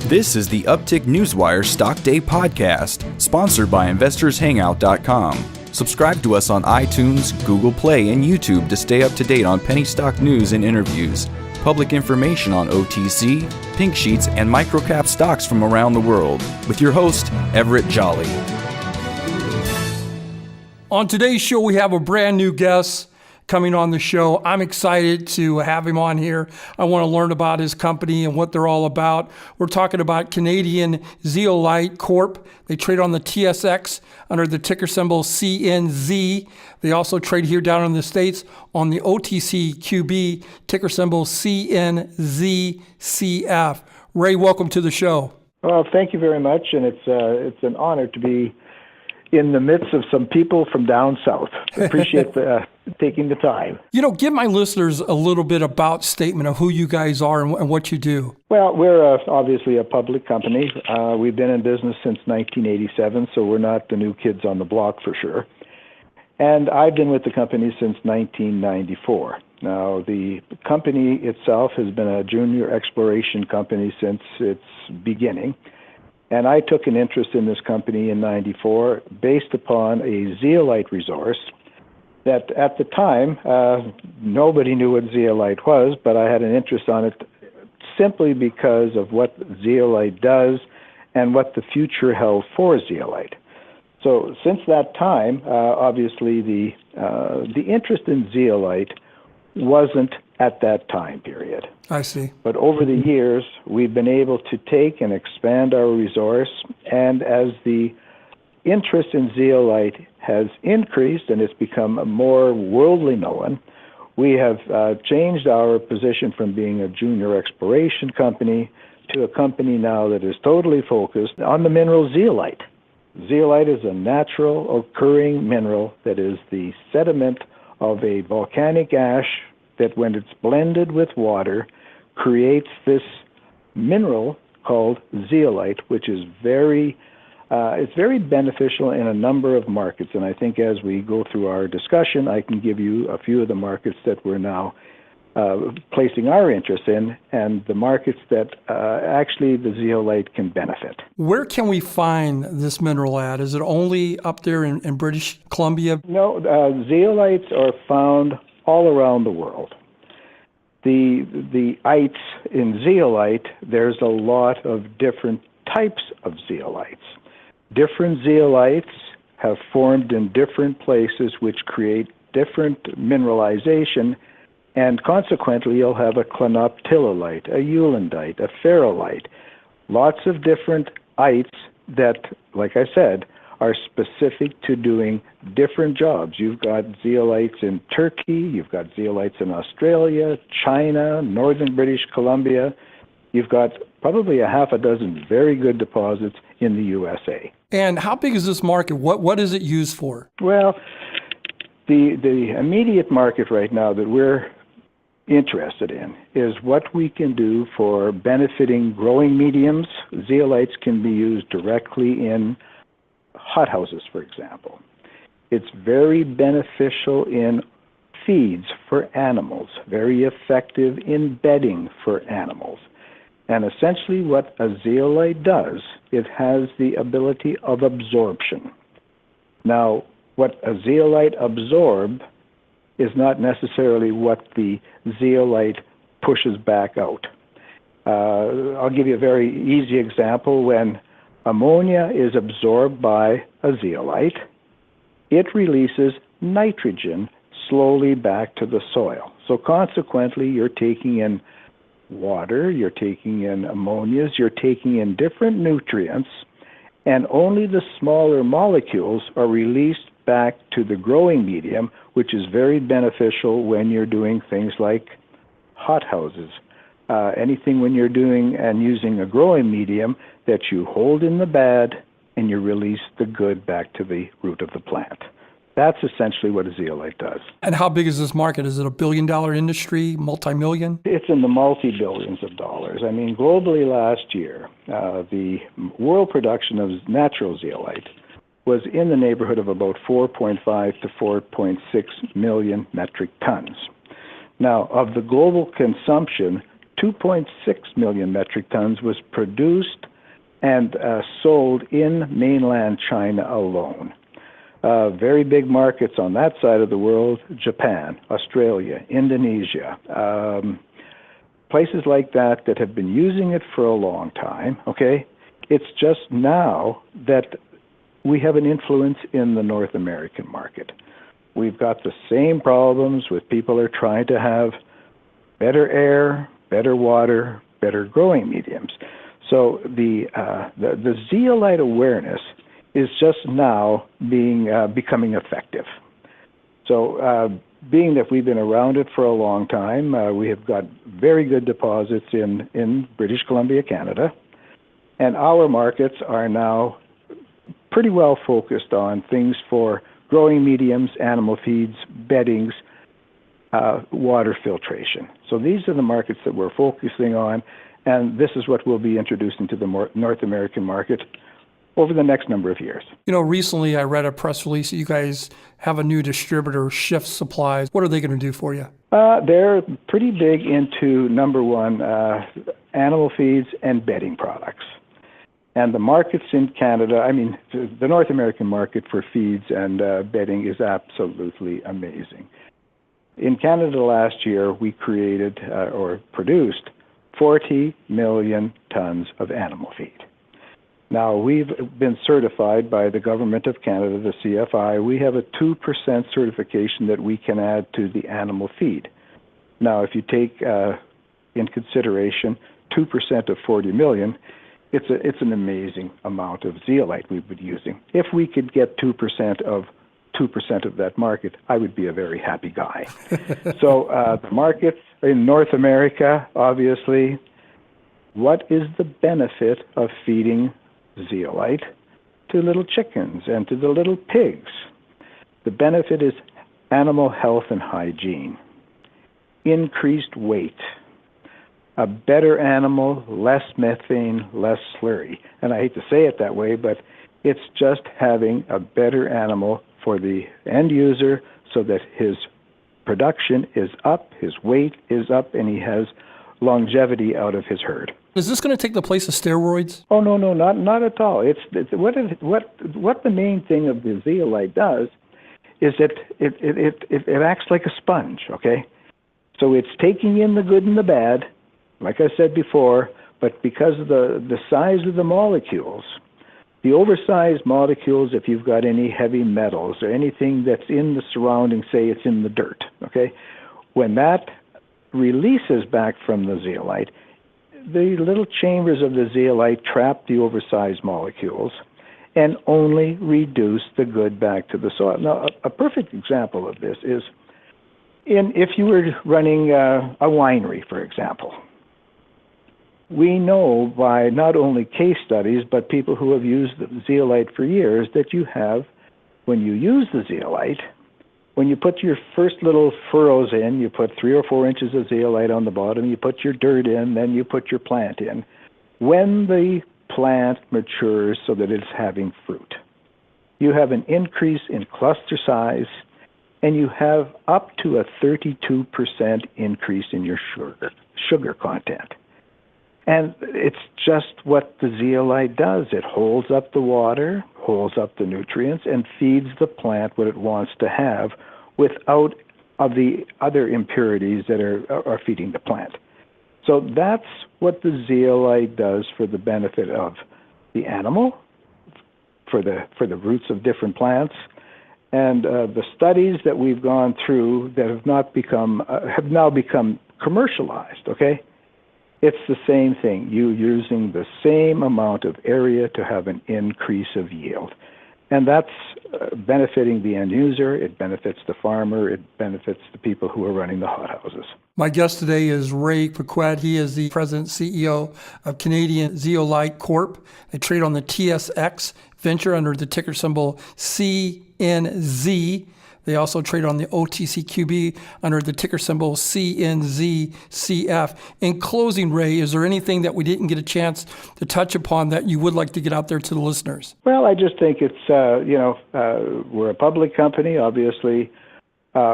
This is the Uptick Newswire Stock Day podcast, sponsored by InvestorsHangout.com. Subscribe to us on iTunes, Google Play, and YouTube to stay up to date on penny stock news and interviews, public information on OTC, pink sheets, and microcap stocks from around the world, with your host, Everett Jolly. On today's show, we have a brand new guest coming on the show. I'm excited to have him on here. I want to learn about his company and what they're all about. We're talking about Canadian Zeolite Corp. They trade on the TSX under the ticker symbol CNZ. They also trade here down in the States on the OTCQB, ticker symbol CNZCF. Ray, welcome to the show. Well, thank you very much, and it's an honor to be in the midst of some people from down south. Appreciate taking the time. You know, give my listeners a little bit about statement of who you guys are and what you do. Well, we're obviously a public company. We've been in business since 1987, so we're not the new kids on the block for sure. And I've been with the company since 1994. Now, the company itself has been a junior exploration company since its beginning. And I took an interest in this company in 94 based upon a zeolite resource that at the time, nobody knew what zeolite was, but I had an interest on it simply because of what zeolite does and what the future held for zeolite. So since that time, obviously the interest in zeolite wasn't at that time period. I see. But over the years, we've been able to take and expand our resource, and as the interest in zeolite has increased and it's become more worldly known, we have changed our position from being a junior exploration company to a company now that is totally focused on the mineral zeolite. Zeolite is a natural occurring mineral that is the sediment of a volcanic ash that when it's blended with water creates this mineral called zeolite, which is very beneficial in a number of markets. And I think as we go through our discussion, I can give you a few of the markets that we're now placing our interest in and the markets that actually the zeolite can benefit. Where can we find this mineral at? Is it only up there in British Columbia? No, zeolites are found all around the world. The ites in zeolite, there's a lot of different types of zeolites. Different zeolites have formed in different places which create different mineralization, and consequently you'll have a clinoptilolite, a eulandite, a ferrolite, lots of different ites that, like I said, are specific to doing different jobs. You've got zeolites in Turkey, you've got zeolites in Australia, China, northern British Columbia. You've got probably a half a dozen very good deposits in the USA. And how big is this market? What is it used for? Well, the immediate market right now that we're interested in is what we can do for benefiting growing mediums. Zeolites can be used directly in hothouses, for example. It's very beneficial in feeds for animals, very effective in bedding for animals. And essentially what a zeolite does, it has the ability of absorption. Now, what a zeolite absorbs is not necessarily what the zeolite pushes back out. I'll give you a very easy example. When ammonia is absorbed by a zeolite, it releases nitrogen slowly back to the soil. So consequently, you're taking in water, you're taking in ammonias, you're taking in different nutrients, and only the smaller molecules are released back to the growing medium, which is very beneficial when you're doing things like hothouses. Anything when you're doing and using a growing medium that you hold in the bad and you release the good back to the root of the plant. That's essentially what a zeolite does. And how big is this market? Is it a billion-dollar industry, multi-million? It's in the multi-billions of dollars. I mean, globally last year, the world production of natural zeolite was in the neighborhood of about 4.5 to 4.6 million metric tons. Now, of the global consumption, 2.6 million metric tons was produced and sold in mainland China alone. Very big markets on that side of the world: Japan, Australia, Indonesia, places like that have been using it for a long time, okay? It's just now that we have an influence in the North American market. We've got the same problems with people are trying to have better air, better water, better growing mediums. So the zeolite awareness is just now becoming effective. So being that we've been around it for a long time, we have got very good deposits in British Columbia, Canada, and our markets are now pretty well focused on things for growing mediums, animal feeds, beddings, water filtration. So these are the markets that we're focusing on, and this is what we'll be introducing to the North American market over the next number of years. You know, recently I read a press release that you guys have a new distributor, Shift Supplies. What are they going to do for you? They're pretty big into, number one, animal feeds and bedding products. And the markets in Canada, I mean, the North American market for feeds and bedding is absolutely amazing. In Canada last year, we created or produced 40 million tons of animal feed. Now, we've been certified by the Government of Canada, the CFI. We have a 2% certification that we can add to the animal feed. Now, if you take in consideration 2% of 40 million, it's an amazing amount of zeolite we've been using. If we could get 2% of that market, I would be a very happy guy. So the markets in North America, obviously, what is the benefit of feeding zeolite to little chickens and to the little pigs? The benefit is animal health and hygiene, increased weight, a better animal, less methane, less slurry. And I hate to say it that way, but it's just having a better animal for the end user so that his production is up, his weight is up, and he has longevity out of his herd. Is this going to take the place of steroids? Oh, no, not at all. It's what the main thing of the zeolite does is that it acts like a sponge, okay? So it's taking in the good and the bad, like I said before, but because of the size of the molecules, the oversized molecules, if you've got any heavy metals or anything that's in the surrounding, say it's in the dirt, okay, when that releases back from the zeolite, the little chambers of the zeolite trap the oversized molecules and only reduce the good back to the soil. Now, a perfect example of this is if you were running a winery, for example. We know by not only case studies, but people who have used the zeolite for years, that you have, when you use the zeolite, when you put your first little furrows in, you put 3 or 4 inches of zeolite on the bottom, you put your dirt in, then you put your plant in. When the plant matures so that it's having fruit, you have an increase in cluster size, and you have up to a 32% increase in your sugar content. And it's just what the zeolite does. It holds up the water, holds up the nutrients, and feeds the plant what it wants to have without the other impurities that are feeding the plant. So that's what the zeolite does for the benefit of the animal, for the roots of different plants, and the studies that we've gone through that have now become commercialized. Okay. It's the same thing. You're using the same amount of area to have an increase of yield. And that's benefiting the end user, it benefits the farmer, it benefits the people who are running the hothouses. My guest today is Ray Paquette. He is the president CEO of Canadian Zeolite Corp. They trade on the TSX venture under the ticker symbol CNZ. They also trade on the OTCQB under the ticker symbol CNZCF. In closing, Ray, is there anything that we didn't get a chance to touch upon that you would like to get out there to the listeners? Well, I just think it's, we're a public company, obviously.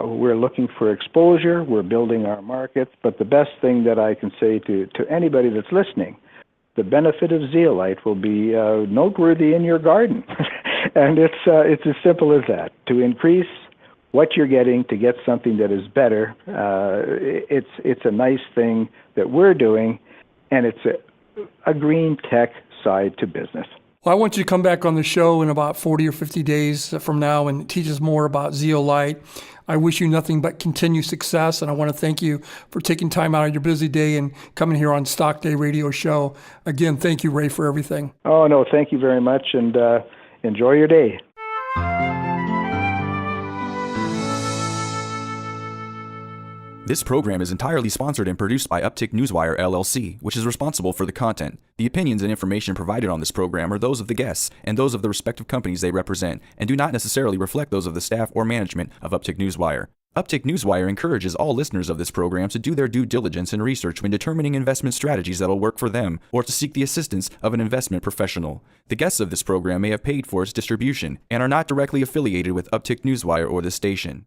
We're looking for exposure. We're building our markets. But the best thing that I can say to anybody that's listening, the benefit of zeolite will be noteworthy in your garden. And it's as simple as that. To increase what you're getting, to get something that is better, it's a nice thing that we're doing, and it's a green tech side to business. Well, I want you to come back on the show in about 40 or 50 days from now and teach us more about zeolite. I wish you nothing but continued success, and I want to thank you for taking time out of your busy day and coming here on Stock Day Radio Show. Again, thank you, Ray, for everything. Oh, no, thank you very much, and enjoy your day. This program is entirely sponsored and produced by Uptick Newswire, LLC, which is responsible for the content. The opinions and information provided on this program are those of the guests and those of the respective companies they represent, and do not necessarily reflect those of the staff or management of Uptick Newswire. Uptick Newswire encourages all listeners of this program to do their due diligence and research when determining investment strategies that will work for them, or to seek the assistance of an investment professional. The guests of this program may have paid for its distribution and are not directly affiliated with Uptick Newswire or this station.